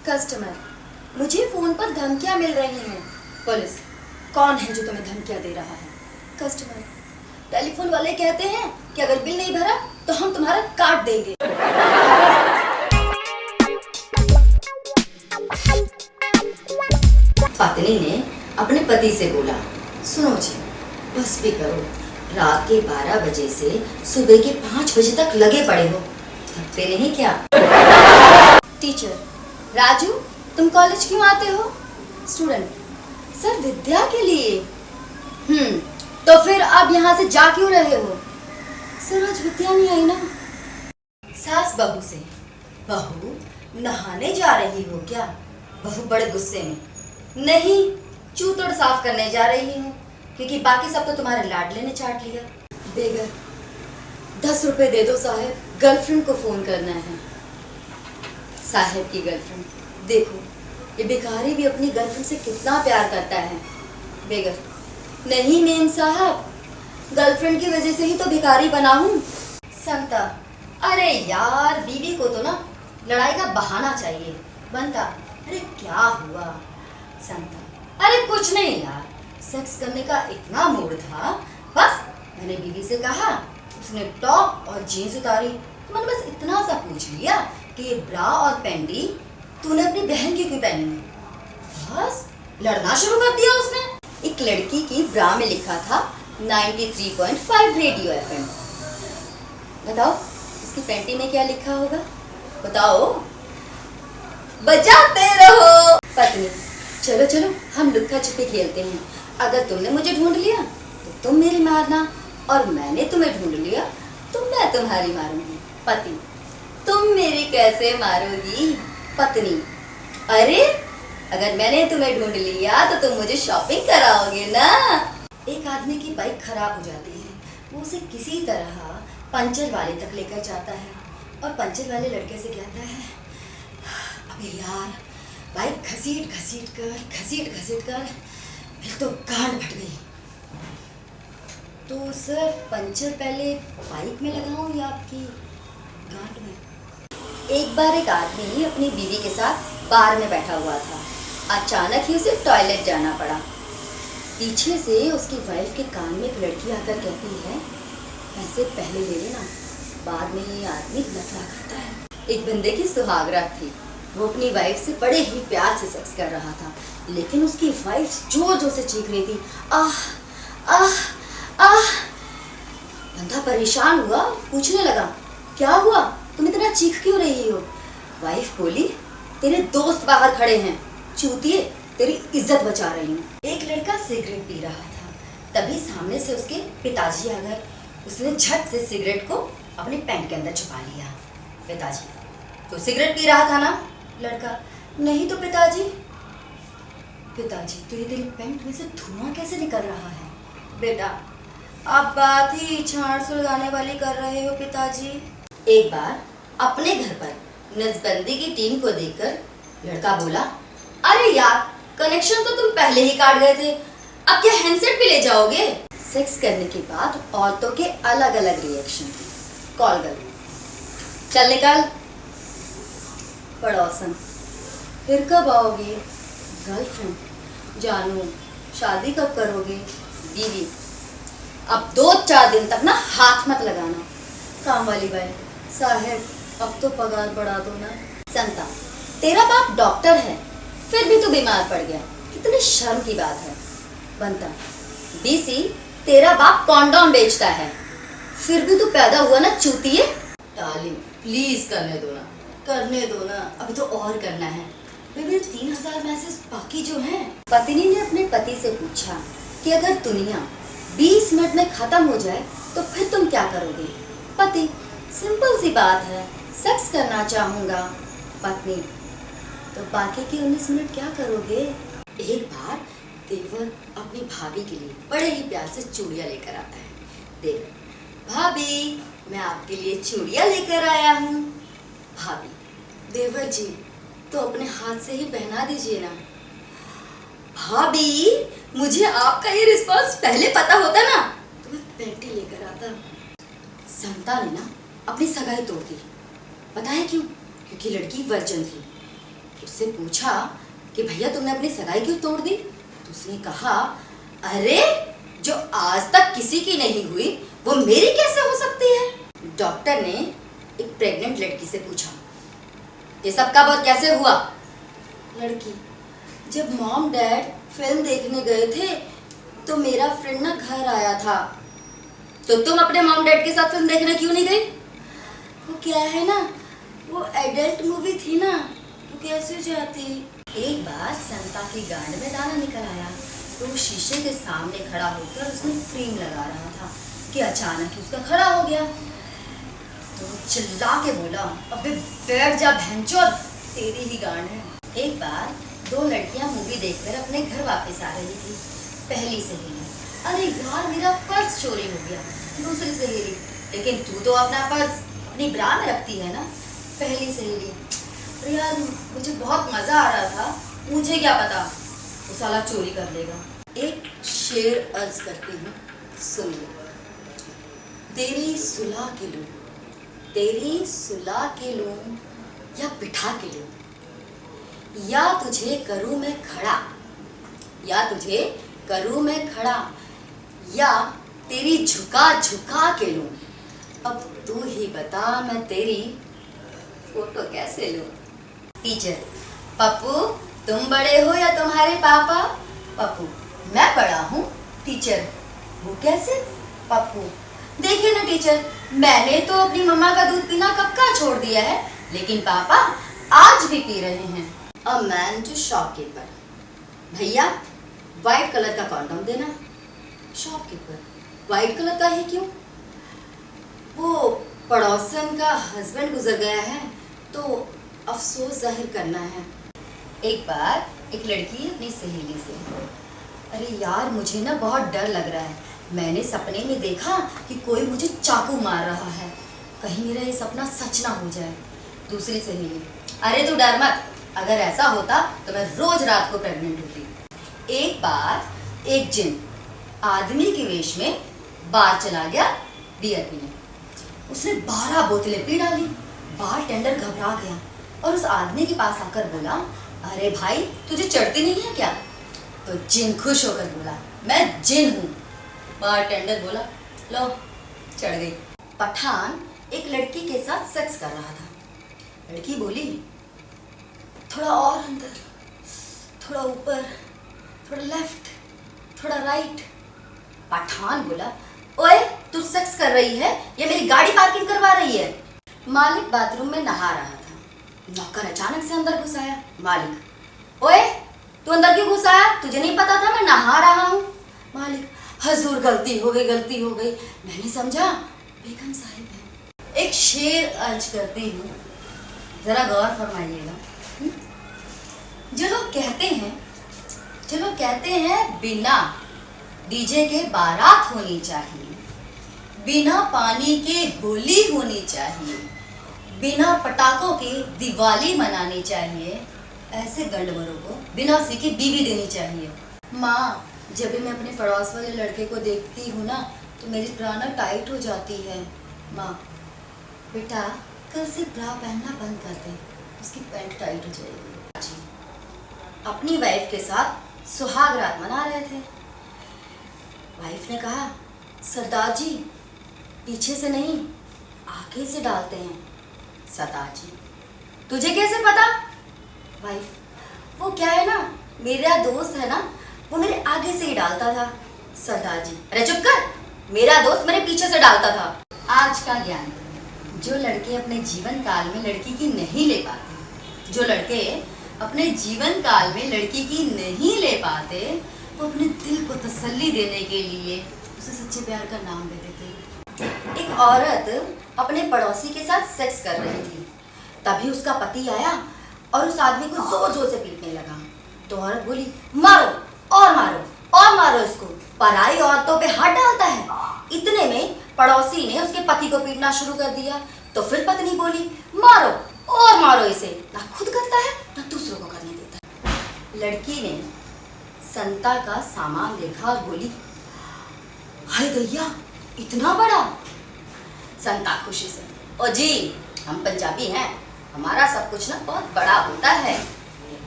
Customer, मुझे phone पर धमकियां मिल रही हैं। पुलिस, कौन है जो तुम्हें धमकियां दे रहा है? कस्टमर, टेलीफोन वाले कहते हैं कि अगर बिल नहीं भरा तो हम तुम्हारा काट देंगे। पत्नी ने अपने पति से बोला, सुनो जी, बस भी करो, रात के 12 बजे से सुबह के 5 बजे तक लगे पड़े हो, थकते नहीं क्या? टीचर, राजू, तुम कॉलेज क्यों आते हो? स्टूडेंट, सर विद्या के लिए। तो फिर अब यहाँ से जा क्यों रहे हो? सर आज विद्या नहीं आई ना। सास बहू से, बहू नहाने जा रही हो क्या? बहू बड़े गुस्से में, नहीं, चूतड़ साफ करने जा रही हूँ, क्योंकि बाकी सब तो तुम्हारे लाडले ने चाट लिया। बेगर, 10 रुपए दे दो साहब, गर्लफ्रेंड को फोन करना है। साहब की गर्लफ्रेंड, देखो ये भिखारी भी अपनी गर्लफ्रेंड से कितना प्यार करता है। बेगर, नहीं मेम साहब, गर्लफ्रेंड की वजह से ही तो भिखारी बना हूँ। संता, अरे यार, बीवी को तो ना लड़ाई का बहाना चाहिए। बनता, अरे क्या हुआ? संता, अरे कुछ नहीं यार, सेक्स करने का इतना मूड था, बस मैंने बीवी से कहा, उसने टॉप और जीन्स उतारी, तो मैंने बस इतना सा पूछ लिया कि ये ब्रा और पैंटी तूने अपनी बहन की क्यों पहनी है? बस लड़ना शुरू कर दिया उसने। एक लड़की की ब्रा में लिखा था 93.5 रेडियो FM। बताओ इसकी पैंटी में क्या लिखा होगा? बताओ, बजाते रहो। पत्नी, चलो चलो हम लुक्का छुपी खेलते हैं, अगर तुमने मुझे ढूंढ लिया तो तुम मेरी मारना, और मैंने तुम्हें ढूंढ लिया तो मैं तुम्हारी मारूंगी। पति, तुम मेरी कैसे मारोगी? पत्नी, अरे अगर मैंने तुम्हें ढूंढ लिया तो तुम मुझे शॉपिंग कराओगे ना। एक आदमी की बाइक खराब हो जाती है, वो उसे किसी तरह पंचर वाले तक लेकर जाता है, और पंचर वाले लड़के से कहता है, अबे यार, बाइक घसीट घसीट कर फिर तो गांड फट गई। तो सर, पंचर पहले बाइक में लगाऊं या आपकी गांड में? एक बार एक आदमी अपनी बीवी के साथ बार में बैठा हुआ था, अचानक ही उसे टॉयलेट जाना पड़ा। पीछे से उसकी वाइफ के कान में एक लड़की आकर कहती है, पैसे पहले ले लेना, बाद में ये आदमी लफड़ा करता है। एक बंदे की सुहागरात थी, वो अपनी वाइफ से बड़े ही प्यार से सेक्स कर रहा था, लेकिन उसकी वाइफ जोर जोर से चीख रही थी, आह आह आह। बंदा परेशान हुआ, पूछने लगा, क्या हुआ, तुम इतना चीख क्यों रही हो? वाइफ बोली, तेरे दोस्त बाहर खड़े हैं, चूतिए, तेरी इज्जत बचा रही हूँ। एक लड़का सिगरेट पी रहा था, तभी सामने से उसके पिताजी आ गए। उसने झट से सिगरेट को अपने पैंट के अंदर छुपा लिया। पिताजी, तो सिगरेट पी रहा था ना? लड़का, नहीं तो पिताजी। पिताजी, तो ये तेरी पैंट में से धुआं कैसे निकल रहा है? बेटा, आप बात ही छाड़ सुलगाने वाली कर रहे हो पिताजी। एक बार अपने घर पर नसबंदी की टीम को देखकर लड़का बोला, अरे यार, कनेक्शन तो तुम पहले ही काट गए थे, अब क्या हैंडसेट भी ले जाओगे? सेक्स करने के बाद औरतों के अलग अलग रिएक्शन। कॉल कर, चल निकल। पड़ोसन, फिर कब आओगे? गर्लफ्रेंड, जानू, शादी कब करोगे? बीवी, अब 2-4 दिन तक ना हाथ मत लगाना। काम वाली बाई, साहब अब तो पगार बढ़ा दो ना। संता, तेरा बाप डॉक्टर है, फिर भी तू बीमार पड़ गया, कितनी शर्म की बात है। बनता, बीसी, तेरा बाप कॉन्डोम बेचता है, फिर भी तू पैदा हुआ ना चूतिए। डार्लिंग, प्लीज करने दो ना, अभी तो और करना है, मेरे 3000 मैसेज बाकी जो हैं। पत्नी ने अपने पति से पूछा कि अगर दुनिया 20 मिनट में खत्म हो जाए तो फिर तुम क्या करोगे? पति, सिंपल सी बात है, सेक्स करना चाहूंगा। पत्नी, तो बाकी के 19 मिनट क्या करोगे? एक बार देवर अपनी भाभी के लिए बड़े ही प्यार से चूड़ियां लेकर आता है। देवर, भाभी, मैं आपके लिए चूड़ियां लेकर आया हूँ। भाभी, देवर जी, तो अपने हाथ से ही पहना दीजिए ना। भाभी, मुझे आपका ये रिस्पॉन्स पहले पता होता ना तो मैं पैंटी लेकर आता। संता ने ना अपनी सगाई तोड़ दी। पता है क्यों? क्योंकि लड़की वर्जन थी। उससे पूछा कि भैया तुमने अपनी सगाई क्यों तोड़ दी? तो उसने कहा, अरे जो आज तक किसी की नहीं हुई वो मेरी कैसे हो सकती है? डॉक्टर ने एक प्रेग्नेंट लड़की से पूछा, ये सब कब और कैसे हुआ? लड़की, जब मॉम डैड फिल्म देखने गए थे तो मेरा फ्रेंड ना घर आया था। तो तुम अपने मॉम डैड के साथ फिल्म देखने क्यों नहीं गई? वो क्या है ना, वो एडल्ट मूवी थी ना, तो कैसे जाती? एक बार संता की गांड में दाना निकल आया तो वो शीशे के सामने खड़ा होकर उसमें क्रीम लगा रहा था कि अचानक ही उसका खड़ा हो गया। तो चिल्ला के बोला, अबे बैठ जा भैंचोद, तेरी ही गांड है। एक बार दो लड़कियां मूवी देखकर अपने घर वापस आ रही थी। पहली सहेली, अरे यार मेरा पर्स चोरी हो गया। दूसरी सहेली, लेकिन तू तो अपना पर्स अपनी ब्रा में रखती है ना। पहली सहेली, अरे यार मुझे बहुत मजा आ रहा था, मुझे क्या पता वो साला चोरी कर लेगा। एक शेर अर्ज करती हूँ, सुन लो। तेरी सुलह के लूं, तेरी सुलह के लूं या बिठा के लूं, या तुझे करूं मैं खड़ा, या तुझे करूं मैं खड़ा, या तेरी झुका झुका के लूं। अब तू ही बता मैं तेरी फोटो कैसे लूं? टीचर, पप्पू तुम बड़े हो या तुम्हारे पापा? पप्पू, मैं बड़ा हूँ। टीचर, वो कैसे? पप्पू, देखिए ना टीचर, मैंने तो अपनी मम्मा का दूध पीना कब का छोड़ दिया है, लेकिन पापा आज भी पी रहे हैं। अ मैन टू शॉपकीपर, भैया व्हाइट कलर का कॉन्डोम देना। शॉपकीपर, व्हाइट कलर का ही क्यों? वो पड़ोसन का हस्बैंड गुजर गया है तो अफसोस जाहिर करना है। एक बार एक लड़की अपनी सहेली से, अरे यार मुझे ना बहुत डर लग रहा है, मैंने सपने में देखा कि कोई मुझे चाकू मार रहा है, कहीं मेरा ये सपना सच ना हो जाए। दूसरी सहेली, अरे तू डर मत, अगर ऐसा होता तो मैं रोज रात को प्रेग्नेंट होती। एक बार एक जिन आदमी के वेश में बार चला गया बियर पीने। उसने 12 बोतलें पी डाली। बार टेंडर घबरा गया और उस आदमी के पास आकर बोला, अरे भाई तुझे चढ़ती नहीं है क्या? तो जिन खुश होकर बोला, मैं जिन हूँ। बार टेंडर बोला, लो चढ़ गई। पठान एक लड़की के साथ सेक्स कर रहा था। लड़की बोली, थोड़ा और अंदर, थोड़ा ऊपर, थोड़ा लेफ्ट, थोड़ा राइट। पठान बोला, ओए तू सेक्स कर रही है या मेरी गाड़ी पार्किंग करवा रही है? मालिक बाथरूम में नहा रहा था। नौकर अचानक से अंदर घुस आया। मालिक, ओए तू अंदर क्यों घुस आया? तुझे नहीं पता था मैं नहा रहा हूँ? मालिक, हजूर गलती हो गई, मैंने समझा बेगम साहिब है। एक शेर अर्ज करती हूँ, जरा गौर फरमाइएगा। जो लोग कहते हैं बिना डीजे के बारात होनी चाहिए, बिना पानी के होली होनी चाहिए, बिना पटाखों की दिवाली मनानी चाहिए, ऐसे गंडवरों को बिना उसी की बीवी देनी चाहिए। माँ, जब भी मैं अपने पड़ोस वाले लड़के को देखती हूँ ना तो मेरी ब्रा ना टाइट हो जाती है। माँ, बेटा कल से ब्रा पहनना बंद कर दे, उसकी पैंट टाइट हो जाएगी। जी, अपनी वाइफ के साथ सुहाग रात मना रहे थे। वाइफ ने कहा, सरदार जी पीछे से नहीं आगे से डालते हैं। सरदार जी, तुझे कैसे पता? वाइफ, वो क्या है ना, मेरा दोस्त है ना, वो मेरे आगे से ही डालता था। सरदार जी, अरे चुप कर, मेरा दोस्त मेरे पीछे से डालता था। आज का ज्ञान, जो लड़के अपने जीवन काल में लड़की की नहीं ले पाते, जो लड़के अपने जीवन काल में लड़की की नहीं ले पाते, वो अपने दिल को तसल्ली देने के लिए उसे सच्चे प्यार का नाम दे देते। एक औरत अपने पड़ोसी के साथ सेक्स कर रही थी, तभी उसका पति आया और उस आदमी को जोर जोर से पीटने लगा। तो औरत बोली, मारो और मारो और मारो इसको, पराई औरतों पे हाथ डालता है। इतने में पड़ोसी ने उसके पति को पीटना शुरू कर दिया। तो फिर पत्नी बोली, मारो और मारो इसे, ना खुद करता है ना दूसरों को करने देता है। लड़की ने संता का सामान देखा और बोली, हाय गैया इतना बड़ा। संता खुशी से, ओ जी हम पंजाबी हैं, हमारा सब कुछ ना बहुत बड़ा होता है।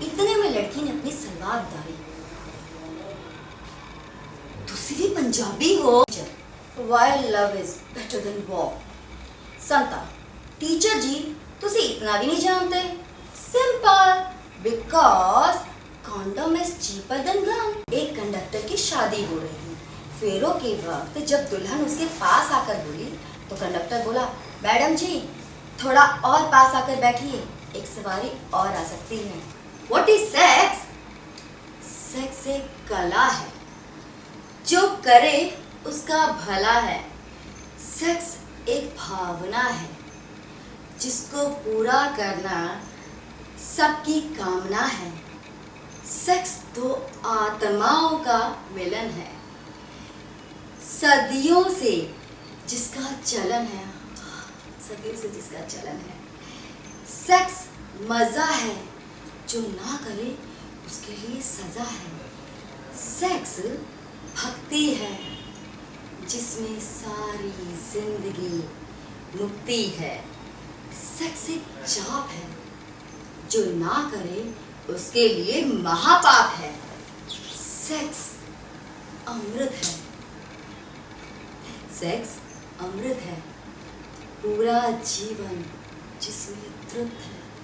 इतने में लड़की ने अपनी सलवार उतारी। दूसरी भी पंजाबी हो। Why love is better than war? Santa, teacher ji तुसी इतना भी नहीं जानते। Simple, because condom is cheaper than gun. एक कंडक्टर की शादी हो रही है। फेरों के वक्त जब दुल्हन उसके पास आकर बोली तो कंडक्टर बोला, मैडम जी थोड़ा और पास आकर बैठिए, एक सवारी और आ सकती है। What is sex? सेक्स एक कला है, जो करे उसका भला है। सेक्स एक भावना है, जिसको पूरा करना सबकी कामना है। सेक्स दो आत्माओं का मिलन है, सदियों से जिसका चलन है, सदियों से जिसका चलन है। सेक्स मजा है, जो ना करे उसके लिए सजा है। सेक्स भक्ति है, जिसमें सारी जिंदगी मुक्ति है। सेक्स एक जाप है, जो ना करे उसके लिए महापाप है। सेक्स अमृत है, सेक्स अमृत है, पूरा जीवन जिसमें तृप्त है।